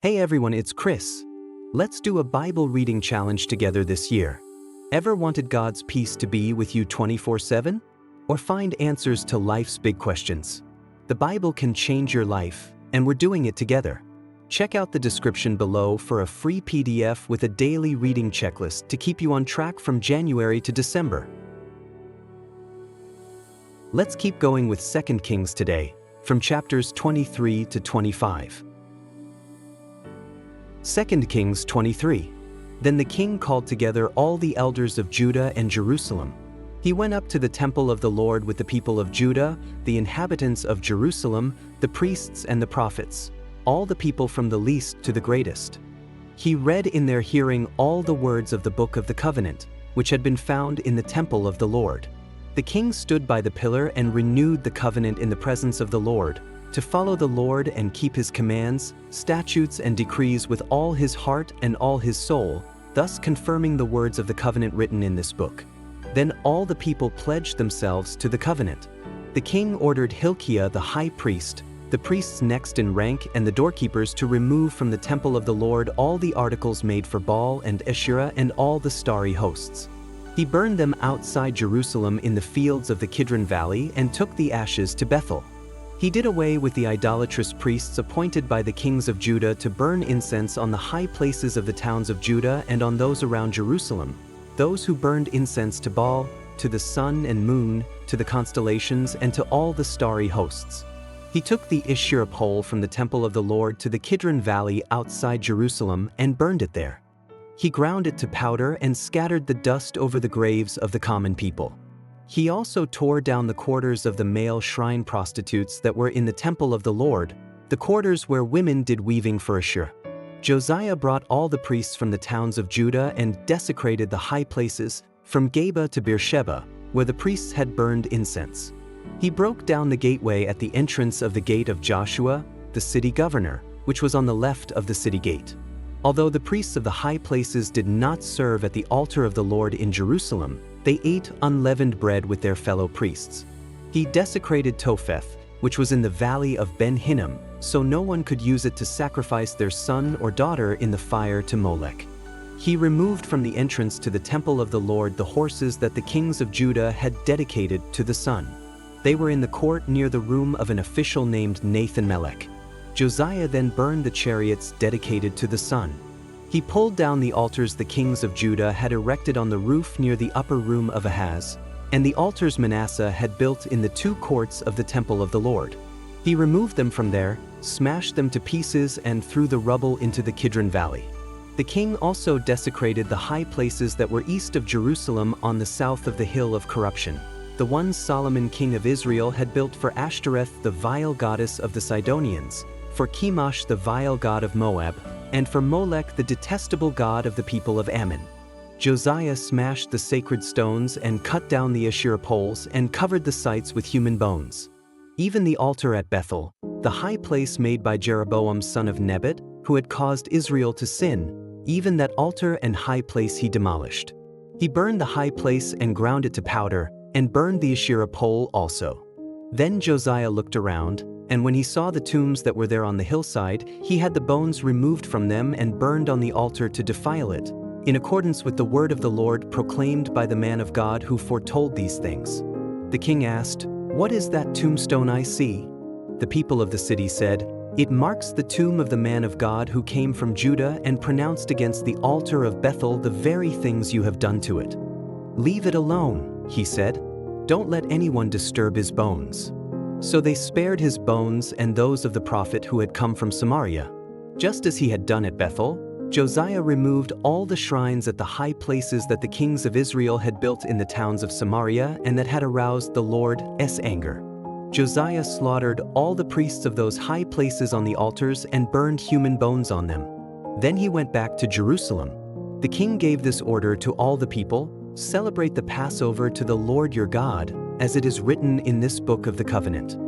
Hey everyone, it's Chris. Let's do a Bible reading challenge together this year. Ever wanted God's peace to be with you 24/7? Or find answers to life's big questions? The Bible can change your life, and we're doing it together. Check out the description below for a free PDF with a daily reading checklist to keep you on track from January to December. Let's keep going with 2 Kings today, from chapters 23 to 25. 2 Kings 23. Then the king called together all the elders of Judah and Jerusalem. He went up to the temple of the Lord with the people of Judah, the inhabitants of Jerusalem, the priests and the prophets, all the people from the least to the greatest. He read in their hearing all the words of the book of the covenant, which had been found in the temple of the Lord. The king stood by the pillar and renewed the covenant in the presence of the Lord, to follow the Lord and keep his commands, statutes and decrees with all his heart and all his soul, thus confirming the words of the covenant written in this book. Then all the people pledged themselves to the covenant. The king ordered Hilkiah the high priest, the priests next in rank and the doorkeepers to remove from the temple of the Lord all the articles made for Baal and Asherah and all the starry hosts. He burned them outside Jerusalem in the fields of the Kidron Valley and took the ashes to Bethel. He did away with the idolatrous priests appointed by the kings of Judah to burn incense on the high places of the towns of Judah and on those around Jerusalem, those who burned incense to Baal, to the sun and moon, to the constellations, and to all the starry hosts. He took the Asherah pole from the temple of the Lord to the Kidron Valley outside Jerusalem and burned it there. He ground it to powder and scattered the dust over the graves of the common people. He also tore down the quarters of the male shrine prostitutes that were in the temple of the Lord, the quarters where women did weaving for Asherah. Josiah brought all the priests from the towns of Judah and desecrated the high places, from Geba to Beersheba, where the priests had burned incense. He broke down the gateway at the entrance of the gate of Joshua, the city governor, which was on the left of the city gate. Although the priests of the high places did not serve at the altar of the Lord in Jerusalem, they ate unleavened bread with their fellow priests. He desecrated Topheth, which was in the valley of Ben Hinnom, so no one could use it to sacrifice their son or daughter in the fire to Molech. He removed from the entrance to the temple of the Lord the horses that the kings of Judah had dedicated to the sun. They were in the court near the room of an official named Nathan-Melech. Josiah then burned the chariots dedicated to the sun. He pulled down the altars the kings of Judah had erected on the roof near the upper room of Ahaz, and the altars Manasseh had built in the two courts of the temple of the Lord. He removed them from there, smashed them to pieces, and threw the rubble into the Kidron Valley. The king also desecrated the high places that were east of Jerusalem on the south of the hill of corruption, the ones Solomon king of Israel had built for Ashtoreth the vile goddess of the Sidonians, for Chemosh the vile god of Moab, and for Molech the detestable god of the people of Ammon. Josiah smashed the sacred stones and cut down the Asherah poles and covered the sites with human bones. Even the altar at Bethel, the high place made by Jeroboam son of Nebat, who had caused Israel to sin, even that altar and high place he demolished. He burned the high place and ground it to powder, and burned the Asherah pole also. Then Josiah looked around, and when he saw the tombs that were there on the hillside, he had the bones removed from them and burned on the altar to defile it, in accordance with the word of the Lord proclaimed by the man of God who foretold these things. The king asked, "What is that tombstone I see?" The people of the city said, "It marks the tomb of the man of God who came from Judah and pronounced against the altar of Bethel the very things you have done to it." "Leave it alone," he said. "Don't let anyone disturb his bones." So they spared his bones and those of the prophet who had come from Samaria. Just as he had done at Bethel, Josiah removed all the shrines at the high places that the kings of Israel had built in the towns of Samaria and that had aroused the Lord's anger. Josiah slaughtered all the priests of those high places on the altars and burned human bones on them. Then he went back to Jerusalem. The king gave this order to all the people: "Celebrate the Passover to the Lord your God, as it is written in this book of the covenant."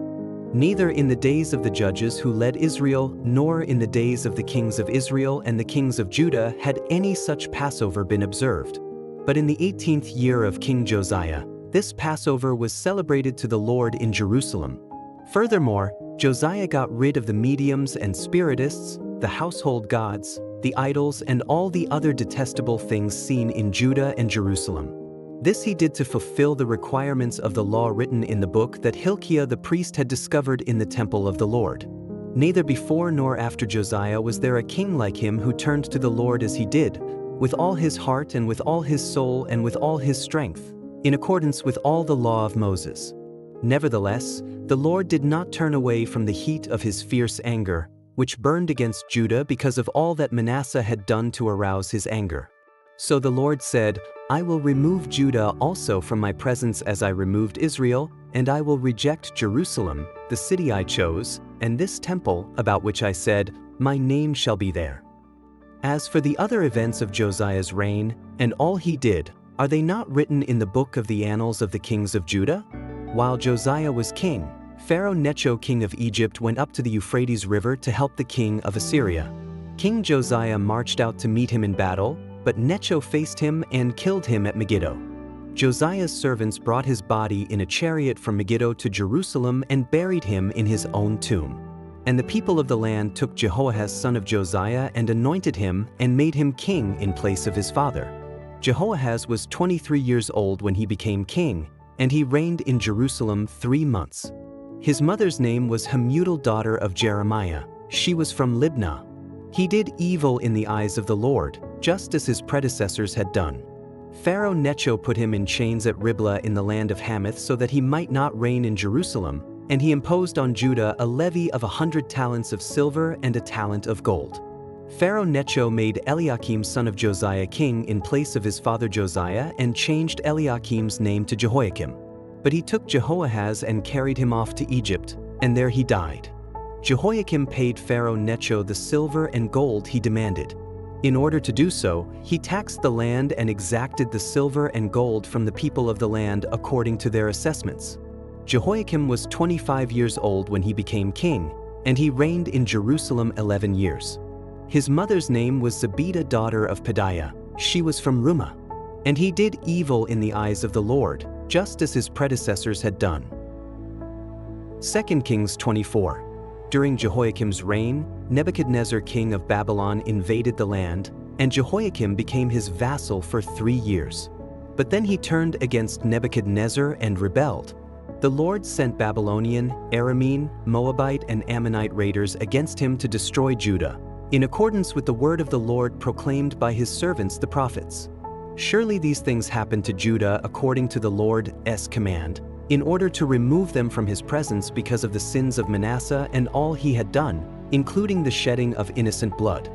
Neither in the days of the judges who led Israel, nor in the days of the kings of Israel and the kings of Judah had any such Passover been observed. But in the 18th year of King Josiah, this Passover was celebrated to the Lord in Jerusalem. Furthermore, Josiah got rid of the mediums and spiritists, the household gods, the idols, and all the other detestable things seen in Judah and Jerusalem. This he did to fulfill the requirements of the law written in the book that Hilkiah the priest had discovered in the temple of the Lord. Neither before nor after Josiah was there a king like him who turned to the Lord as he did, with all his heart and with all his soul and with all his strength, in accordance with all the law of Moses. Nevertheless, the Lord did not turn away from the heat of his fierce anger, which burned against Judah because of all that Manasseh had done to arouse his anger. So the Lord said, I will remove Judah also from my presence as I removed Israel, and I will reject Jerusalem, the city I chose, and this temple, about which I said, my name shall be there. As for the other events of Josiah's reign, and all he did, are they not written in the book of the annals of the kings of Judah? While Josiah was king, Pharaoh Necho king of Egypt went up to the Euphrates River to help the king of Assyria. King Josiah marched out to meet him in battle, but Necho faced him and killed him at Megiddo. Josiah's servants brought his body in a chariot from Megiddo to Jerusalem and buried him in his own tomb. And the people of the land took Jehoahaz son of Josiah and anointed him and made him king in place of his father. Jehoahaz was 23 years old when he became king, and he reigned in Jerusalem 3 months. His mother's name was Hamutal daughter of Jeremiah. She was from Libnah. He did evil in the eyes of the Lord, just as his predecessors had done. Pharaoh Necho put him in chains at Riblah in the land of Hamath so that he might not reign in Jerusalem, and he imposed on Judah a levy of 100 talents of silver and a talent of gold. Pharaoh Necho made Eliakim son of Josiah king in place of his father Josiah and changed Eliakim's name to Jehoiakim. But he took Jehoahaz and carried him off to Egypt, and there he died. Jehoiakim paid Pharaoh Necho the silver and gold he demanded. In order to do so, he taxed the land and exacted the silver and gold from the people of the land according to their assessments. Jehoiakim was 25 years old when he became king, and he reigned in Jerusalem 11 years. His mother's name was Zebidah daughter of Pedaiah. She was from Rumah. And he did evil in the eyes of the Lord, just as his predecessors had done. 2 Kings 24. During Jehoiakim's reign, Nebuchadnezzar king of Babylon invaded the land, and Jehoiakim became his vassal for 3 years. But then he turned against Nebuchadnezzar and rebelled. The Lord sent Babylonian, Aramean, Moabite, and Ammonite raiders against him to destroy Judah, in accordance with the word of the Lord proclaimed by his servants the prophets. Surely these things happened to Judah according to the Lord's command, in order to remove them from his presence because of the sins of Manasseh and all he had done, including the shedding of innocent blood.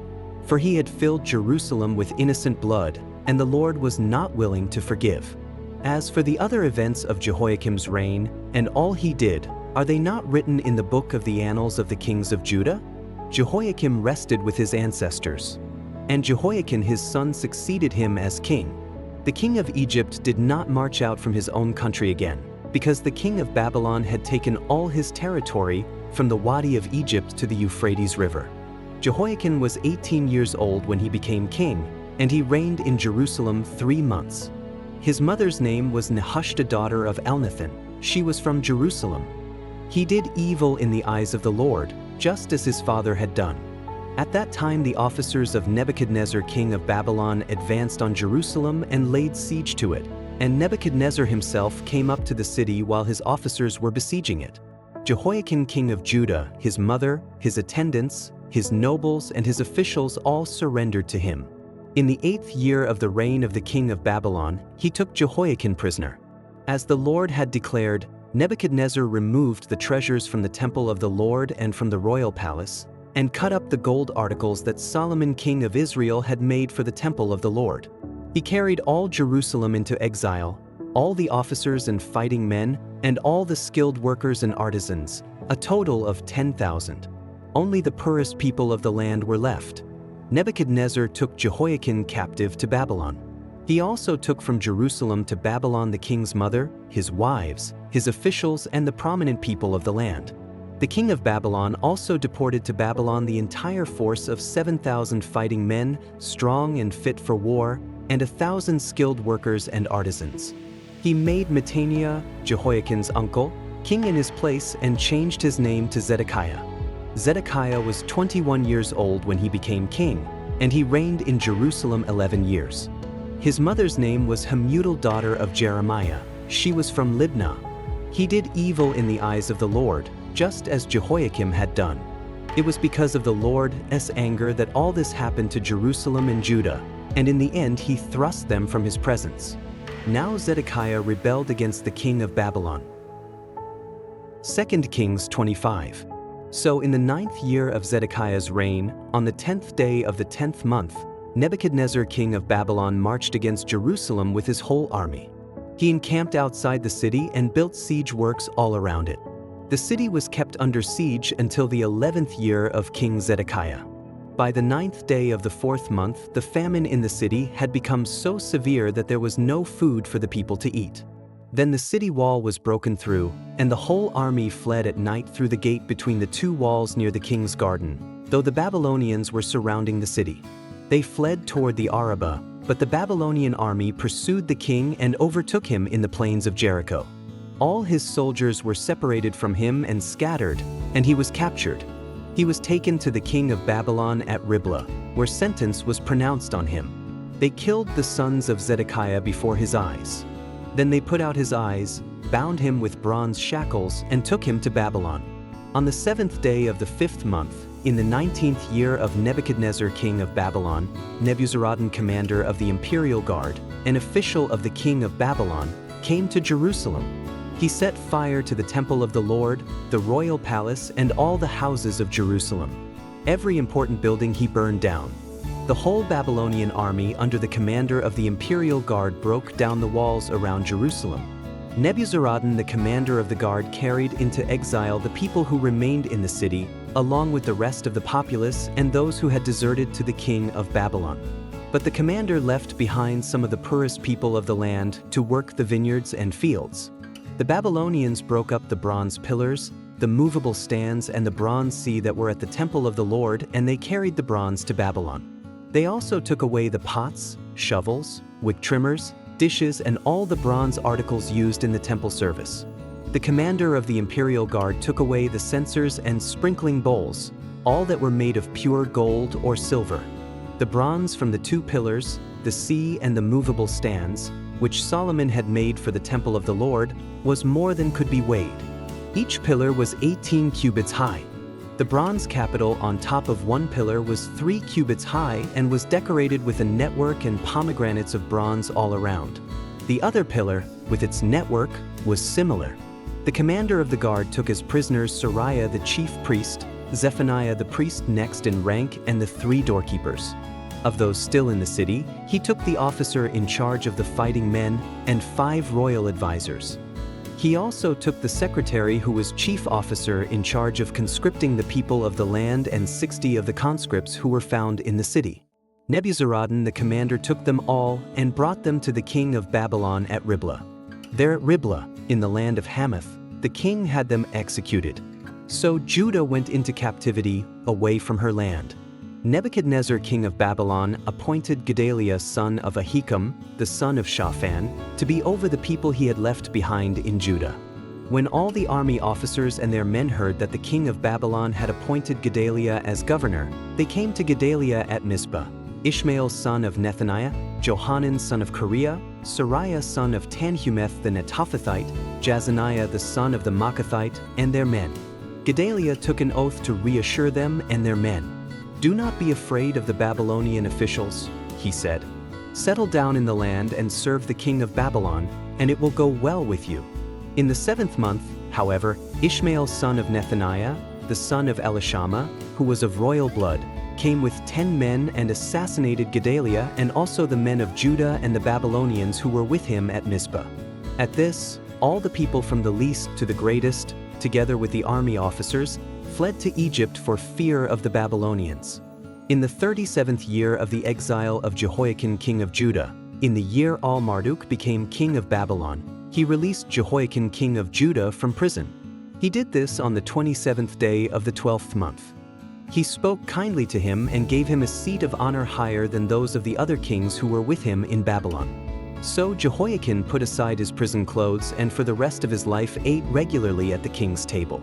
For he had filled Jerusalem with innocent blood, and the Lord was not willing to forgive. As for the other events of Jehoiakim's reign, and all he did, are they not written in the book of the annals of the kings of Judah? Jehoiakim rested with his ancestors, and Jehoiakim his son succeeded him as king. The king of Egypt did not march out from his own country again, because the king of Babylon had taken all his territory from the Wadi of Egypt to the Euphrates River. Jehoiakim was 18 years old when he became king, and he reigned in Jerusalem 3 months. His mother's name was Nehushta daughter of Elnathan. She was from Jerusalem. He did evil in the eyes of the Lord, just as his father had done. At that time the officers of Nebuchadnezzar king of Babylon advanced on Jerusalem and laid siege to it, and Nebuchadnezzar himself came up to the city while his officers were besieging it. Jehoiakim king of Judah, his mother, his attendants, his nobles, and his officials all surrendered to him. In the 8th year of the reign of the king of Babylon, he took Jehoiakim prisoner. As the Lord had declared, Nebuchadnezzar removed the treasures from the temple of the Lord and from the royal palace, and cut up the gold articles that Solomon king of Israel had made for the temple of the Lord. He carried all Jerusalem into exile, all the officers and fighting men, and all the skilled workers and artisans, a total of 10,000. Only the poorest people of the land were left. Nebuchadnezzar took Jehoiakim captive to Babylon. He also took from Jerusalem to Babylon the king's mother, his wives, his officials, and the prominent people of the land. The king of Babylon also deported to Babylon the entire force of 7,000 fighting men, strong and fit for war, and 1,000 skilled workers and artisans. He made Mattaniah, Jehoiakim's uncle, king in his place and changed his name to Zedekiah. Zedekiah was 21 years old when he became king, and he reigned in Jerusalem 11 years. His mother's name was Hamutal, daughter of Jeremiah. She was from Libnah. He did evil in the eyes of the Lord, just as Jehoiakim had done. It was because of the Lord's anger that all this happened to Jerusalem and Judah, and in the end he thrust them from his presence. Now Zedekiah rebelled against the king of Babylon. 2 Kings 25. So in the 9th year of Zedekiah's reign, on the 10th day of the 10th month, Nebuchadnezzar king of Babylon marched against Jerusalem with his whole army. He encamped outside the city and built siege works all around it. The city was kept under siege until the 11th year of King Zedekiah. By the 9th day of the 4th month, the famine in the city had become so severe that there was no food for the people to eat. Then the city wall was broken through, and the whole army fled at night through the gate between the two walls near the king's garden, though the Babylonians were surrounding the city. They fled toward the Arabah, but the Babylonian army pursued the king and overtook him in the plains of Jericho. All his soldiers were separated from him and scattered, and he was captured. He was taken to the king of Babylon at Riblah, where sentence was pronounced on him. They killed the sons of Zedekiah before his eyes. Then they put out his eyes, bound him with bronze shackles, and took him to Babylon. On the 7th day of the 5th month, in the 19th year of Nebuchadnezzar king of Babylon, Nebuzaradan, commander of the imperial guard, an official of the king of Babylon, came to Jerusalem. He set fire to the temple of the Lord, the royal palace, and all the houses of Jerusalem. Every important building he burned down. The whole Babylonian army under the commander of the imperial guard broke down the walls around Jerusalem. Nebuzaradan, the commander of the guard, carried into exile the people who remained in the city, along with the rest of the populace and those who had deserted to the king of Babylon. But the commander left behind some of the poorest people of the land to work the vineyards and fields. The Babylonians broke up the bronze pillars, the movable stands, and the bronze sea that were at the temple of the Lord, and they carried the bronze to Babylon. They also took away the pots, shovels, wick trimmers, dishes, and all the bronze articles used in the temple service. The commander of the imperial guard took away the censers and sprinkling bowls, all that were made of pure gold or silver. The bronze from the two pillars, the sea, and the movable stands, which Solomon had made for the temple of the Lord, was more than could be weighed. Each pillar was 18 cubits high. The bronze capital on top of one pillar was 3 cubits high and was decorated with a network and pomegranates of bronze all around. The other pillar, with its network, was similar. The commander of the guard took as prisoners Sariah the chief priest, Zephaniah the priest next in rank, and the 3 doorkeepers. Of those still in the city, he took the officer in charge of the fighting men and 5 royal advisors. He also took the secretary who was chief officer in charge of conscripting the people of the land and 60 of the conscripts who were found in the city. Nebuzaradan the commander took them all and brought them to the king of Babylon at Riblah. There at Riblah, in the land of Hamath, the king had them executed. So Judah went into captivity away from her land. Nebuchadnezzar king of Babylon appointed Gedaliah son of Ahikam, the son of Shaphan, to be over the people he had left behind in Judah. When all the army officers and their men heard that the king of Babylon had appointed Gedaliah as governor, they came to Gedaliah at Mizpah, Ishmael son of Nethaniah, Johanan son of Kareah, Sariah son of Tanhumeth the Netophathite, Jazaniah the son of the Maacathite, and their men. Gedaliah took an oath to reassure them and their men. "Do not be afraid of the Babylonian officials," he said. "Settle down in the land and serve the king of Babylon, and it will go well with you." In the 7th month, however, Ishmael son of Nethaniah, the son of Elishama, who was of royal blood, came with 10 men and assassinated Gedaliah and also the men of Judah and the Babylonians who were with him at Mizpah. At this, all the people from the least to the greatest, together with the army officers, fled to Egypt for fear of the Babylonians. In the 37th year of the exile of Jehoiakim king of Judah, in the year Marduk became king of Babylon, he released Jehoiakim king of Judah from prison. He did this on the 27th day of the 12th month. He spoke kindly to him and gave him a seat of honor higher than those of the other kings who were with him in Babylon. So Jehoiakim put aside his prison clothes and for the rest of his life ate regularly at the king's table.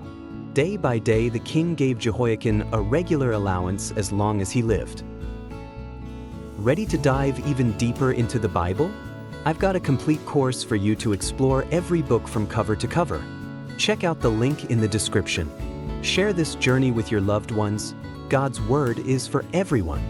Day by day, the king gave Jehoiakim a regular allowance as long as he lived. Ready to dive even deeper into the Bible? I've got a complete course for you to explore every book from cover to cover. Check out the link in the description. Share this journey with your loved ones. God's Word is for everyone.